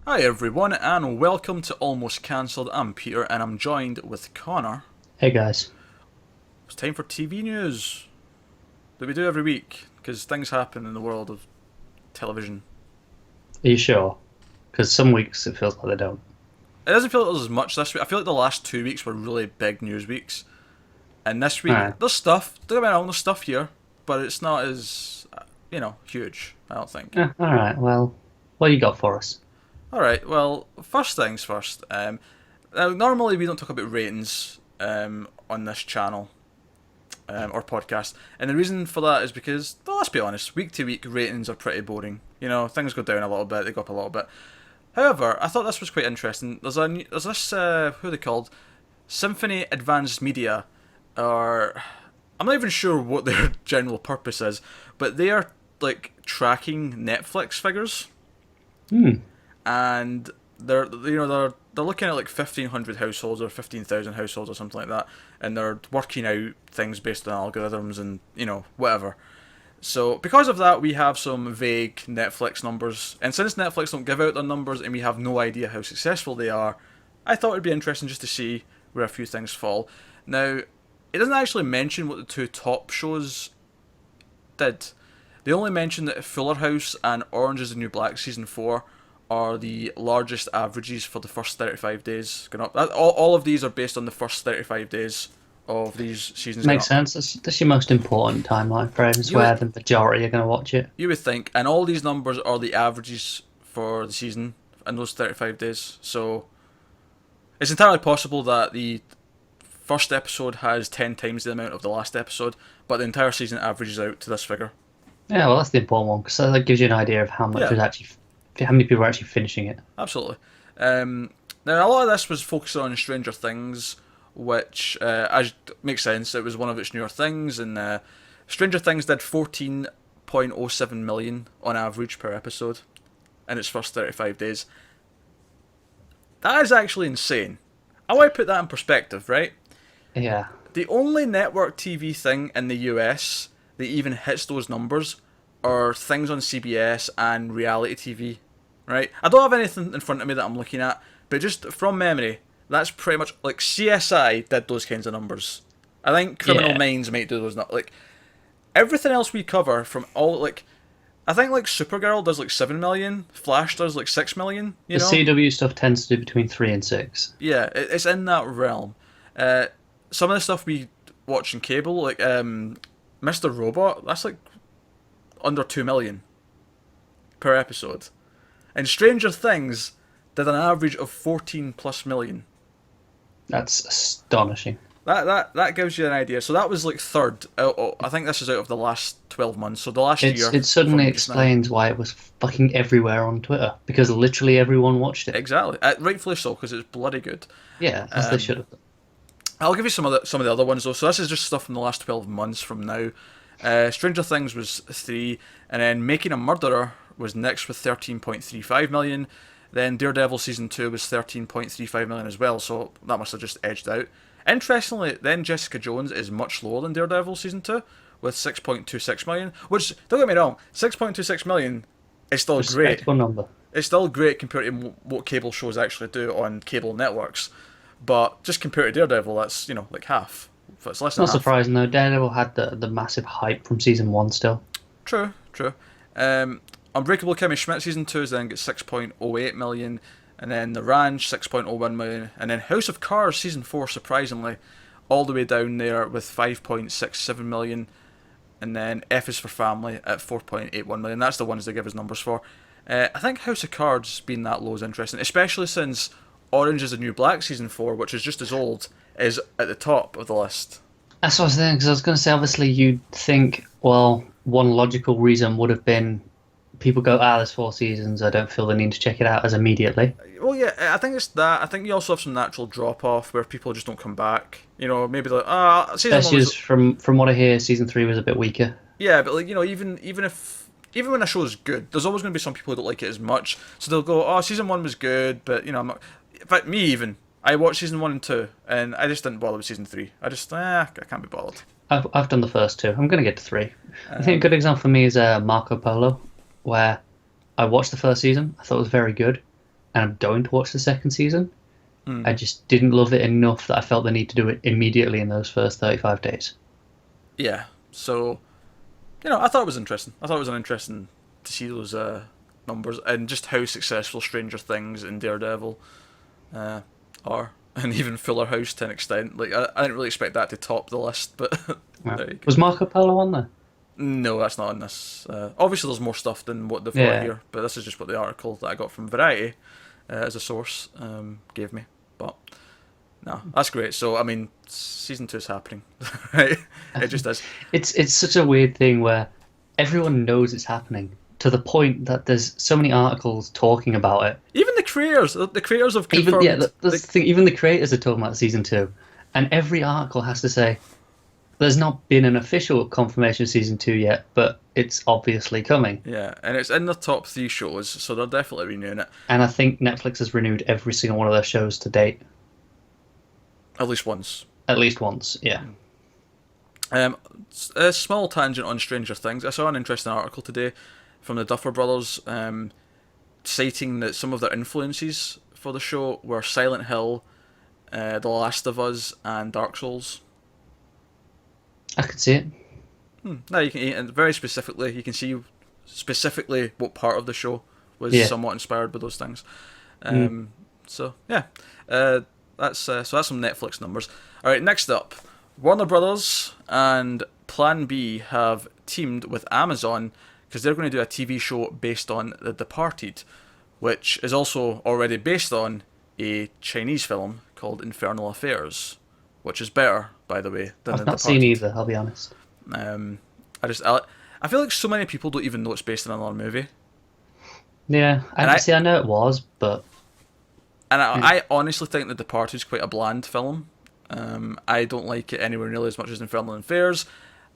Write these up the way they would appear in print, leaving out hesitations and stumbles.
Hi everyone, and welcome to Almost Cancelled. I'm Peter, and I'm joined with Connor. Hey guys. It's time for TV news that we do every week because things happen in the world of television. Are you sure? Because some weeks it feels like they don't. It doesn't feel like there's as much this week. I feel like the last 2 weeks were really big news weeks, and this week Alright. there's stuff. Don't get me wrong, there's stuff here, but it's not as huge. I don't think. Alright, well, what you got for us? All right. Well, first things first. Now, normally we don't talk about ratings on this channel or podcast. And the reason for that is because, well, let's be honest, week to week ratings are pretty boring. You know, things go down a little bit, they go up a little bit. However, I thought this was quite interesting. There's this who are they called? Symphony Advanced Media, or I'm not even sure what their general purpose is, but they are like tracking Netflix figures, Hmm. and they're looking at like 1,500 households or 15,000 households or something like that, and they're working out things based on algorithms and whatever. So because of that, we have some vague Netflix numbers, and since Netflix don't give out their numbers and we have no idea how successful they are, I thought it'd be interesting just to see where a few things fall. Now, it doesn't actually mention what the two top shows did. They only mention that Fuller House and Orange is the New Black season 4 are the largest averages for the first 35 days going up. All of these are based on the first 35 days of these seasons going Makes up. sense. That's your most important timeline frames You where would, the majority are going to watch it. you would think, and all these numbers are the averages for the season in those 35 days. So it's entirely possible that the first episode has 10 times the amount of the last episode, but the entire season averages out to this figure. Yeah, well, that's the important one because that gives you an idea of how much Yeah. was actually, how many people are actually finishing it. Absolutely. Now, a lot of this was focused on Stranger Things, which as makes sense. It was one of its newer things, and Stranger Things did 14.07 million on average per episode in its first 35 days. That is actually insane. I want to put that in perspective, right? Yeah. The only network TV thing in the US that even hits those numbers are things on CBS and reality TV, right? I don't have anything in front of me that I'm looking at, but just from memory, that's pretty much like CSI did those kinds of numbers. I think Criminal Yeah. Minds might do those. Not like everything else we cover from all like. I think like Supergirl does like 7 million, Flash does like 6 million. You The know, CW stuff tends to do between 3 and 6. yeah, it's in that realm. Some of the stuff we watch in cable, like Mr. Robot, that's like under 2 million per episode, and Stranger Things did an average of 14 plus million. That's astonishing. That gives you an idea. So that was like third. I think this is out of the last 12 months. So the last year. It suddenly from just now. explains why it was fucking everywhere on Twitter because literally everyone watched it. Exactly. Rightfully so, because it's bloody good. Yeah, as they should have done. I'll give you some of the other ones though. So this is just stuff from the last 12 months from now. Stranger Things was 3, and then Making a Murderer was next with 13.35 million. Then Daredevil season 2 was 13.35 million as well. So that must have just edged out. Interestingly, then Jessica Jones is much lower than Daredevil season 2 with 6.26 million. Which, don't get me wrong, 6.26 million is still great. Respectable number. It's still great compared to what cable shows actually do on cable networks. But just compared to Daredevil, that's like half. It's less than Not half. surprising though. Daredevil had the massive hype from season one still. True, true. Unbreakable Kimmy Schmidt season 2 is then get 6.08 million, and then The Ranch 6.01 million, and then House of Cards season 4 surprisingly all the way down there with 5.67 million, and then F is for Family at 4.81 million. That's the ones they give us numbers for. I think House of Cards being that low is interesting, especially since Orange is the New Black season 4, which is just as old, is at the top of the list. That's what I was thinking, because I was going to say, obviously, you'd think, well, one logical reason would have been people go, there's 4 seasons, I don't feel the need to check it out as immediately. Well, yeah, I think it's that. I think you also have some natural drop off where people just don't come back. Maybe like, season 1 Especially was. as from what I hear, season 3 was a bit weaker. Yeah, but like even when a show is good, there's always going to be some people who don't like it as much. So they'll go, season 1 was good, but I'm not. In fact, me even, I watched season 1 and 2, and I just didn't bother with season 3. I just, I can't be bothered. I've done the first 2. I'm going to get to 3. I think a good example for me is Marco Polo, where I watched the first season. I thought it was very good. and I'm going to watch the second season. Hmm. I just didn't love it enough that I felt the need to do it immediately in those first 35 days. Yeah. So, I thought it was interesting. I thought it was interesting to see those numbers and just how successful Stranger Things and Daredevil are, and even Fuller House to an extent. Like I didn't really expect that to top the list, but there you go. Was Marco Polo on there? No, that's not on this. Obviously, there's more stuff than what they've got Yeah. here, but this is just what the article that I got from Variety as a source gave me. But no, that's great. So I mean, season 2 is happening, right? It just is. It's such a weird thing where everyone knows it's happening to the point that there's so many articles talking about it. Even the creators have confirmed. Even that's the thing, even the creators are talking about season 2, and every article has to say there's not been an official confirmation of season 2 yet, but it's obviously coming. Yeah, and it's in the top 3 shows, so they're definitely renewing it And I think Netflix has renewed every single one of their shows to date, at least once. at least once. Yeah. A small tangent on Stranger Things. I saw an interesting article today from the Duffer Brothers, citing that some of their influences for the show were Silent Hill, The Last of Us, and Dark Souls. I could see it. Now you can, and very specifically, you can see specifically what part of the show was somewhat inspired by those things. So yeah, that's some Netflix numbers. All right, next up, Warner Brothers and Plan B have teamed with Amazon because they're going to do a TV show based on The Departed, which is also already based on a Chinese film called Infernal Affairs, which is better, by the way, than I've The not Departed. seen either, I'll be honest. I feel like so many people don't even know it's based on another movie. Yeah, I know it was, but And I honestly think The Departed is quite a bland film. I don't like it anywhere nearly as much as Infernal Affairs,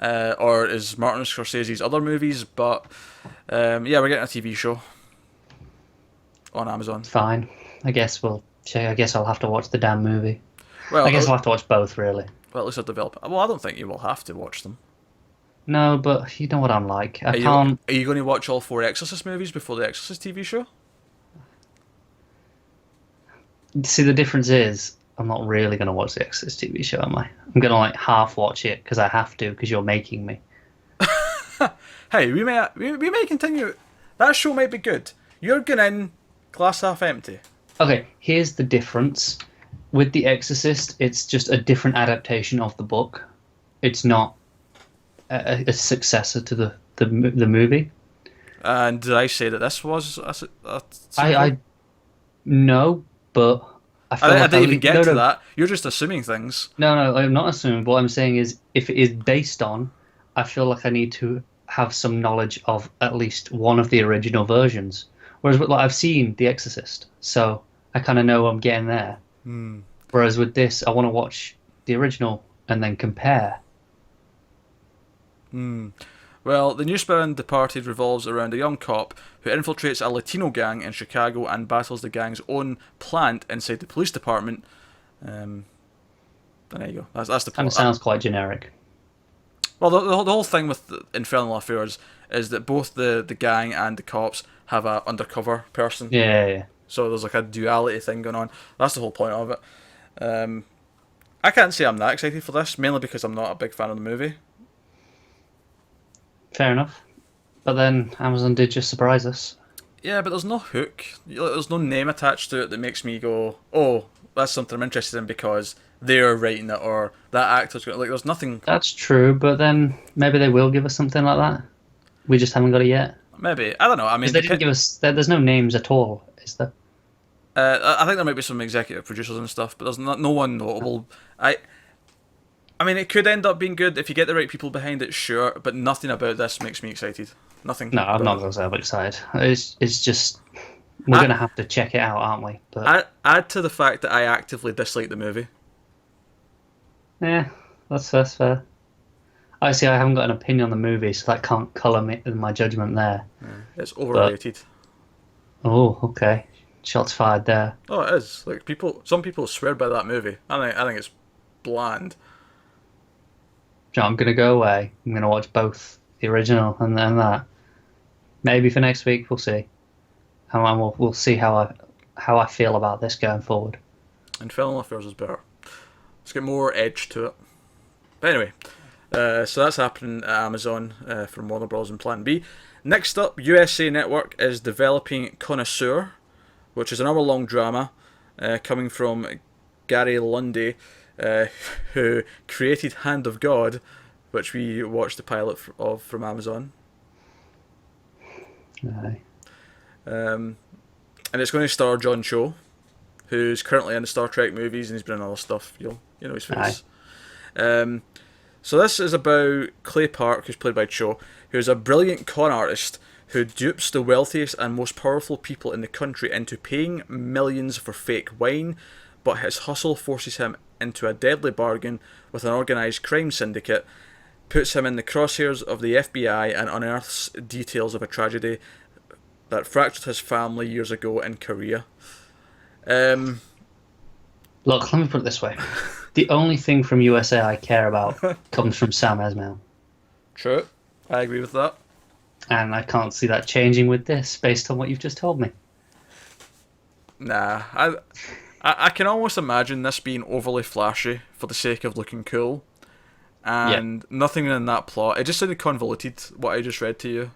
or as Martin Scorsese's other movies. But yeah, we're getting a TV show on Amazon. fine. I guess I'll have to watch the damn movie. Well, I guess I'll have to watch both, really. well, at least I'll develop. Well, I don't think you will have to watch them. No, but you know what I'm like. I Are can't. you going to watch all 4 Exorcist movies before the Exorcist TV show? See, the difference is I'm not really going to watch the Exorcist TV show, am I? I'm going to like half watch it because I have to, because you're making me. Hey, we may continue. That show might be good. You're going in glass half empty. Okay, here's the difference. With The Exorcist, it's just a different adaptation of the book. It's not a successor to the movie. And did I say that this was a sequel? I know, but I didn't even get to that. You're just assuming things. No, I'm not assuming. What I'm saying is, if it is based on, I feel like I need to have some knowledge of at least one of the original versions. Whereas, like, I've seen The Exorcist, so I kind of know I'm getting there. Whereas with this, I want to watch the original and then compare. Well, the new spin-on Departed revolves around a young cop who infiltrates a Latino gang in Chicago and battles the gang's own plant inside the police department. There you go. That's the plot. Kind of sounds quite generic. Well, the whole thing with Infernal Affairs is that both the gang and the cops have a undercover person. Yeah. So there's like a duality thing going on. That's the whole point of it. I can't say I'm that excited for this, mainly because I'm not a big fan of the movie. Fair enough. But then Amazon did just surprise us. Yeah, but there's no hook. There's no name attached to it that makes me go, oh, that's something I'm interested in because they're writing it or that actor's going to... Like, there's nothing... That's true, but then maybe they will give us something like that. We just haven't got it yet. Maybe. I don't know. I mean... They didn't give us... There's no names at all, is there? I think there might be some executive producers and stuff, but there's no one notable. I mean, it could end up being good if you get the right people behind it, sure, but nothing about this makes me excited. Nothing. No, I'm not going to say I'm excited. It's just... We're going to have to check it out, aren't we? But add to the fact that I actively dislike the movie. yeah, that's fair. I see I haven't got an opinion on the movie, so that can't colour me in my judgment there. It's overrated. Oh, okay. Shots fired there. Oh, it is. Like, some people swear by that movie. I think it's bland. So I'm going to go away. I'm going to watch both the original and then that. Maybe for next week, we'll see. And we'll see how how I feel about this going forward. And Family Affairs is better. Let's get more edge to it. But anyway, so that's happening at Amazon from Warner Bros. And Plan B. Next up, USA Network is developing Connoisseur, which is an hour-long drama coming from Gary Lundy, who created Hand of God, which we watched the pilot of from Amazon. Aye. And it's going to star John Cho, who's currently in the Star Trek movies, and he's been in other stuff. You know his face. So this is about Clay Park, who's played by Cho, who's a brilliant con artist who dupes the wealthiest and most powerful people in the country into paying millions for fake wine, but his hustle forces him into a deadly bargain with an organised crime syndicate, puts him in the crosshairs of the FBI, and unearths details of a tragedy that fractured his family years ago in Korea. Look, let me put it this way. The only thing from USA I care about comes from Sam Esmail. True. I agree with that. And I can't see that changing with this based on what you've just told me. Nah, I can almost imagine this being overly flashy for the sake of looking cool. And nothing in that plot. It just sounded convoluted, what I just read to you.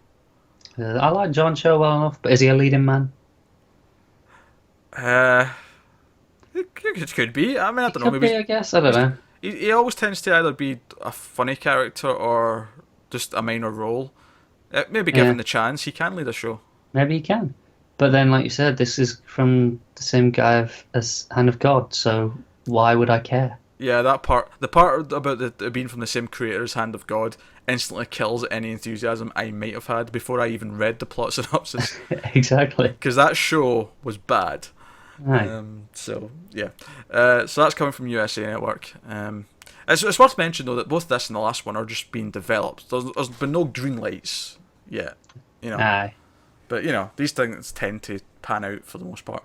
I like John Cho well enough, but is he a leading man? It could be. I mean, I don't know. Could be, I guess. I don't know. He always tends to either be a funny character or just a minor role. Maybe given the chance, he can lead a show. Maybe he can. But then, like you said, this is from the same guy as Hand of God, so why would I care? Yeah, the part about it being from the same creator as Hand of God instantly kills any enthusiasm I might have had before I even read the plot synopsis. Exactly. Because that show was bad. Right. So that's coming from USA Network. It's worth mentioning though that both this and the last one are just being developed. There's been no green lights yet, Aye. But these things tend to pan out for the most part.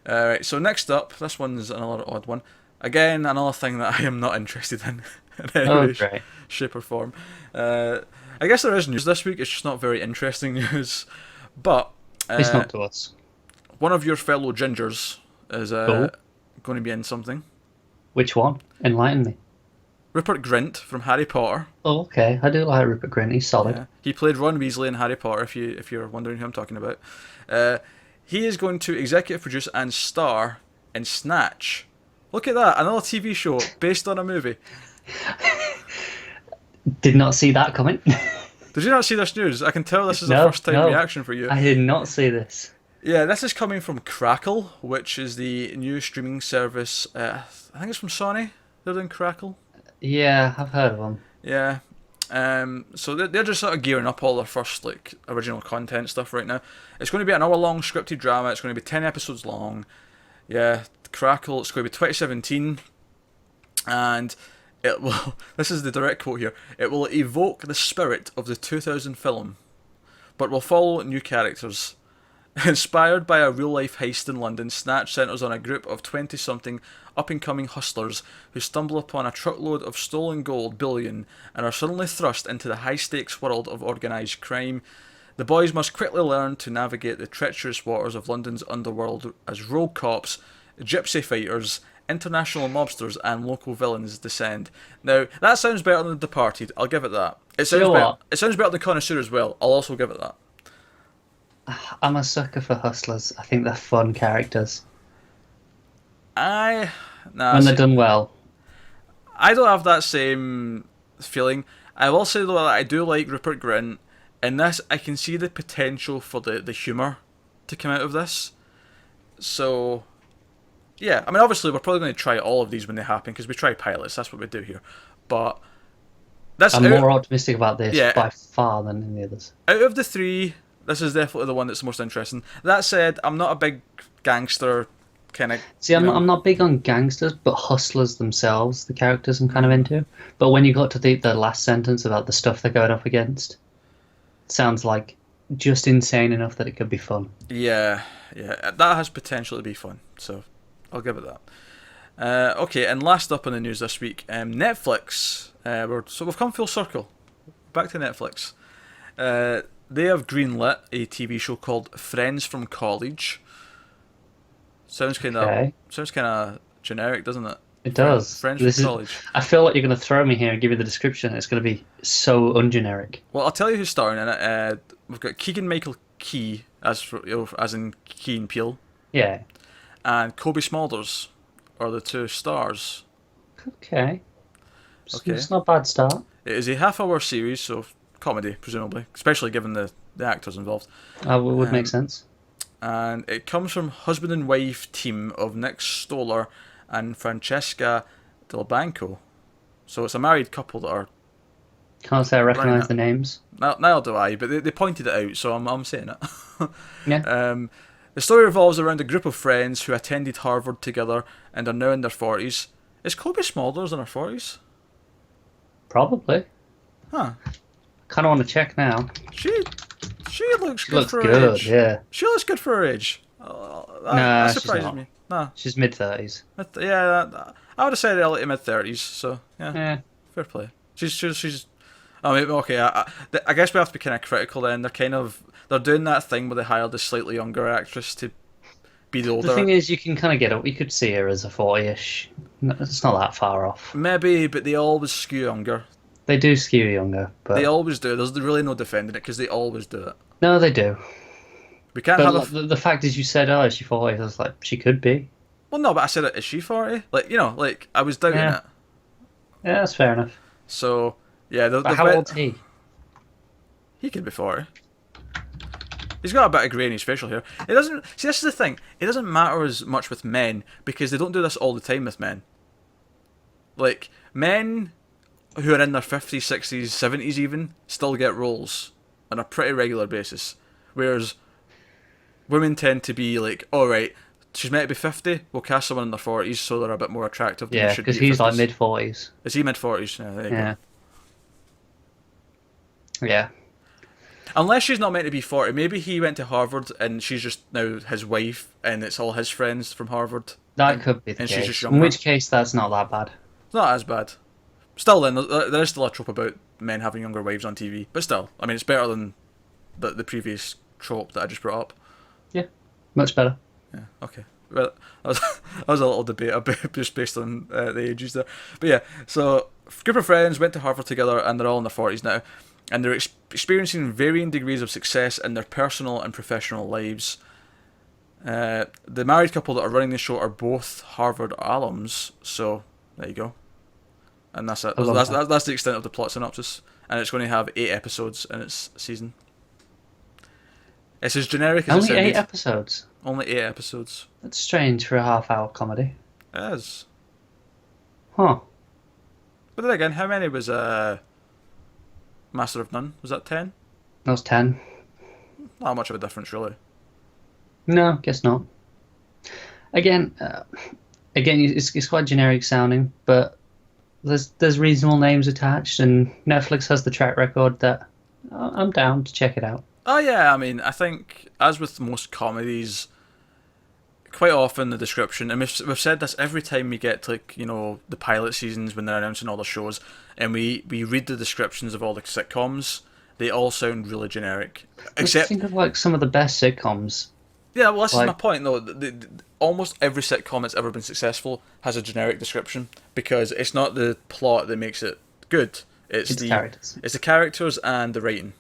Right, so next up, this one's another odd one. Again, another thing that I am not interested in any way, shape or form. I guess there is news this week. It's just not very interesting news. But it's not to us. One of your fellow gingers is going to be in something. Which one? Enlighten me. Rupert Grint from Harry Potter. Oh, okay. I do like Rupert Grint. He's solid. Yeah. He played Ron Weasley in Harry Potter, if you're wondering who I'm talking about. He is going to executive produce and star in Snatch. Look at that, another TV show based on a movie. Did not see that coming. Did you not see this news? I can tell this is a first time reaction for you. I did not see this. Yeah, this is coming from Crackle, which is the new streaming service. I think it's from Sony. They're doing Crackle. Yeah, I've heard of them. Yeah. So they're just sort of gearing up all their first original content stuff right now. It's going to be an hour-long scripted drama. It's going to be 10 episodes long. Yeah, Crackle. It's going to be 2017, and it will. This is the direct quote here. It will evoke the spirit of the 2000 film, but will follow new characters. Inspired by a real-life heist in London, Snatch centres on a group of 20-something up-and-coming hustlers who stumble upon a truckload of stolen gold bullion and are suddenly thrust into the high-stakes world of organised crime. The boys must quickly learn to navigate the treacherous waters of London's underworld as rogue cops, gypsy fighters, international mobsters and local villains descend. Now, that sounds better than The Departed, I'll give it that. It sounds better than Connoisseur as well, I'll also give it that. I'm a sucker for hustlers. I think they're fun characters. When they're done well. I don't have that same feeling. I will say though that I do like Rupert Grint. In this, I can see the potential for the humour to come out of this. So, yeah. I mean, obviously, we're probably going to try all of these when they happen, because we try pilots. That's what we do here. But I'm more optimistic about this by far than any others. Out of the three, this is definitely the one that's the most interesting. That said, I'm not a big gangster kind of... See, I'm not big on gangsters, but hustlers themselves, the characters I'm kind of into. But when you got to the last sentence about the stuff they're going up against, it sounds like just insane enough that it could be fun. Yeah, that has potential to be fun, so I'll give it that. Okay, and last up on the news this week, Netflix. We've come full circle. Back to Netflix. They have greenlit a TV show called Friends from College. Okay. sounds kind of generic, doesn't it? It does. Friends from This is. college. I feel like you're going to throw me here and give me the description. It's going to be so ungeneric. Well, I'll tell you who's starring in it. We've got Keegan Michael Key as in Key and Peele, Yeah. and Kobe Smulders are the two stars. Okay. Okay. It's not a bad start. It is a half-hour series, so comedy presumably, especially given the actors involved. Would make sense. And it comes from husband and wife team of Nick Stoller and Francesca Del Banco. So it's a married couple that are. Can't say I recognise Right. the names. Neither do I, but they pointed it out, so I'm saying it. Yeah. The story revolves around a group of friends who attended Harvard together and are now in their 40s. Is Kobe Smulders in her 40s? Probably. Huh. Kind of want to check now. She looks She good looks for her good. age. Yeah. She looks good for her age. Nah, that she's surprises not. me. Nah. She's mid-30s. I would have said early to mid 30s. So yeah, Yeah. fair play. She's. I mean, okay. I guess we have to be kind of critical. Then they're doing that thing where they hired a slightly younger actress to be the older. The thing is, you can kind of get it. You could see her as a 40-ish. No, it's not that far off. Maybe, but they always skew younger. They do skew younger, but They always do. There's really no defending it because they always do it. no, they do. We can't But have the fact is, you said, "Oh, is she 40?" I was like, she could be. Well, no, but I said, is she 40? Like I was doubting Yeah. it. Yeah, that's fair enough. So yeah, But how old's he? He could be 40. He's got a bit of grey in his facial hair. It doesn't. See, this is the thing. It doesn't matter as much with men because they don't do this all the time with men. Like men who are in their 50s, 60s, 70s even still get roles on a pretty regular basis, whereas women tend to be like, all right, she's meant to be 50. We'll cast someone in their 40s so they're a bit more attractive. Than Yeah, they should because be at he's like 50s. mid-40s. Is he mid 40s? Yeah, there you Yeah. go. Yeah. Unless she's not meant to be 40. Maybe he went to Harvard and she's just now his wife and it's all his friends from Harvard. That And- could be the and she's case. just In younger. which case, that's not that bad. It's not as bad. Still, then, there is still a trope about men having younger wives on TV. But still, I mean, it's better than the previous trope that I just brought up. Yeah, much better. Yeah, okay. Well, that was a little debate about just based on the ages there. But yeah, so group of friends went to Harvard together and they're all in their 40s now. And they're experiencing varying degrees of success in their personal and professional lives. The married couple that are running the show are both Harvard alums, so there you go. And that's it. I love That's the extent of the plot synopsis. And it's going to have 8 episodes in its season. It's as generic as Only it 8 sounded. episodes. Only 8 episodes. That's strange for a half-hour comedy. It is. Huh. But then again, how many was Master of None? Was that 10? That was 10. Not much of a difference, really. No, guess not. Again, it's quite generic sounding, but there's reasonable names attached, and Netflix has the track record that I'm down to check it out. Oh yeah, I mean, I think as with most comedies, quite often the description, and we've said this every time we get to, like, the pilot seasons when they're announcing all the shows, and we read the descriptions of all the sitcoms, they all sound really generic. Except, Think of like some of the best sitcoms. yeah, well, this is like- my point though. Almost every sitcom that's ever been successful has a generic description because it's not the plot that makes it good. It's It's characters. It's the characters and the writing.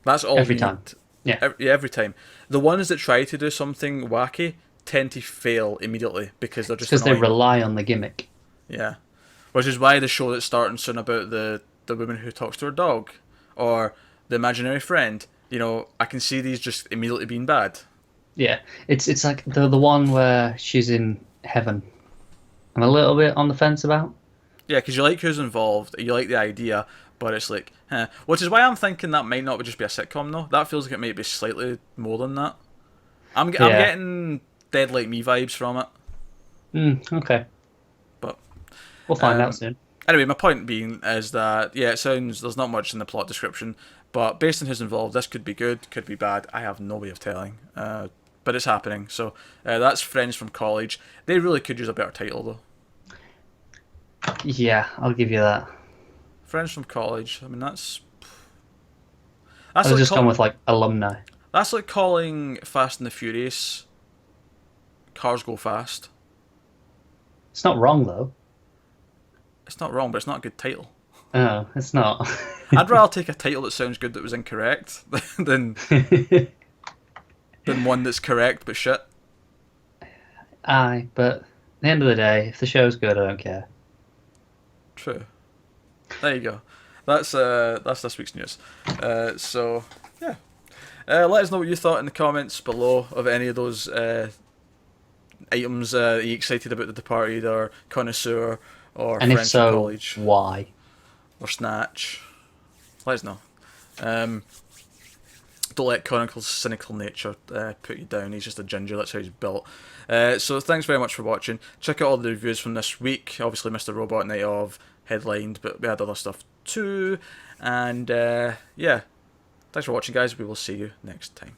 That's all Every we time. need. Yeah. Every time. The ones that try to do something wacky tend to fail immediately because they're just Because they annoying. rely on the gimmick. Yeah. Which is why the show that's starting soon about the woman who talks to her dog or the imaginary friend, I can see these just immediately being bad. Yeah, it's like the one where she's in heaven. I'm a little bit on the fence about. Yeah, because you like who's involved, you like the idea, but it's like, Which is why I'm thinking that might not just be a sitcom, though. That feels like it might be slightly more than that. I'm getting Dead Like Me vibes from it. Okay. But We'll find out soon. anyway, my point being is that, yeah, it sounds, there's not much in the plot description, but based on who's involved, this could be good, could be bad. I have no way of telling. But it's happening. So that's Friends from College. They really could use a better title, though. Yeah, I'll give you that. Friends from College. I mean, that's I was like just gone with like alumni. that's like calling Fast and the Furious Cars Go Fast. It's not wrong though. It's not wrong, but it's not a good title. Oh, it's not. I'd rather take a title that sounds good that was incorrect than one that's correct but shit. Aye, but at the end of the day, if the show's good, I don't care. True. There you go. That's this week's news. So yeah, let us know what you thought in the comments below of any of those items. Are you excited about The Departed or Connoisseur or And if Friends so, from College why? or Snatch? Let us know. Don't let Chronicle's cynical nature put you down. He's just a ginger. That's how he's built. So thanks very much for watching. Check out all the reviews from this week. Obviously, Mr. Robot Night Of headlined, but we had other stuff too. And yeah, thanks for watching, guys. We will see you next time.